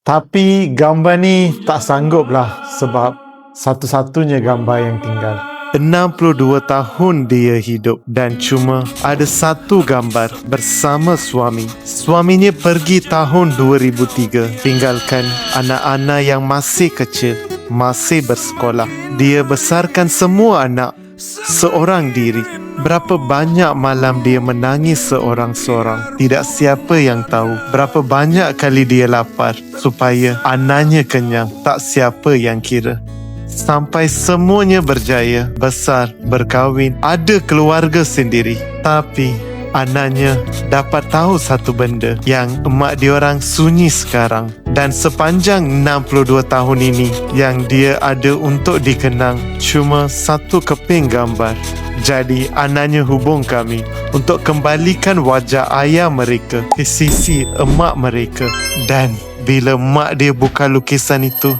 Tapi gambar ni tak sanggup lah sebab satu-satunya gambar yang tinggal. 62 tahun dia hidup dan cuma ada satu gambar bersama suami. Suaminya pergi tahun 2003, tinggalkan anak-anak yang masih kecil, masih bersekolah. Dia besarkan semua anak seorang diri. Berapa banyak malam dia menangis seorang-seorang. Tidak siapa yang tahu berapa banyak kali dia lapar supaya anaknya kenyang. Tak siapa yang kira. Sampai semuanya berjaya, besar, berkahwin, ada keluarga sendiri. Tapi anaknya dapat tahu satu benda yang emak diorang sunyi sekarang. Dan sepanjang 62 tahun ini yang dia ada untuk dikenang cuma satu keping gambar. Jadi anaknya hubung kami untuk kembalikan wajah ayah mereka ke sisi emak mereka. Dan bila emak dia buka lukisan itu,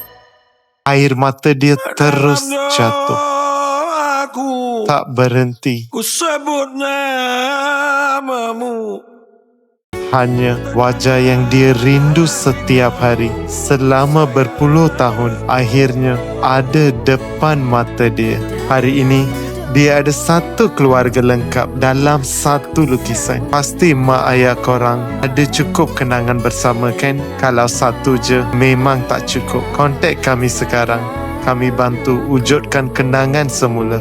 air mata dia terus jatuh. Tak berhenti. Ku sebut namamu. Hanya wajah yang dia rindu setiap hari selama berpuluh tahun akhirnya ada depan mata dia. Hari ini dia ada satu keluarga lengkap dalam satu lukisan. Pasti mak ayah korang ada cukup kenangan bersama kan? Kalau satu je memang tak cukup. Kontak kami sekarang. Kami bantu wujudkan kenangan semula.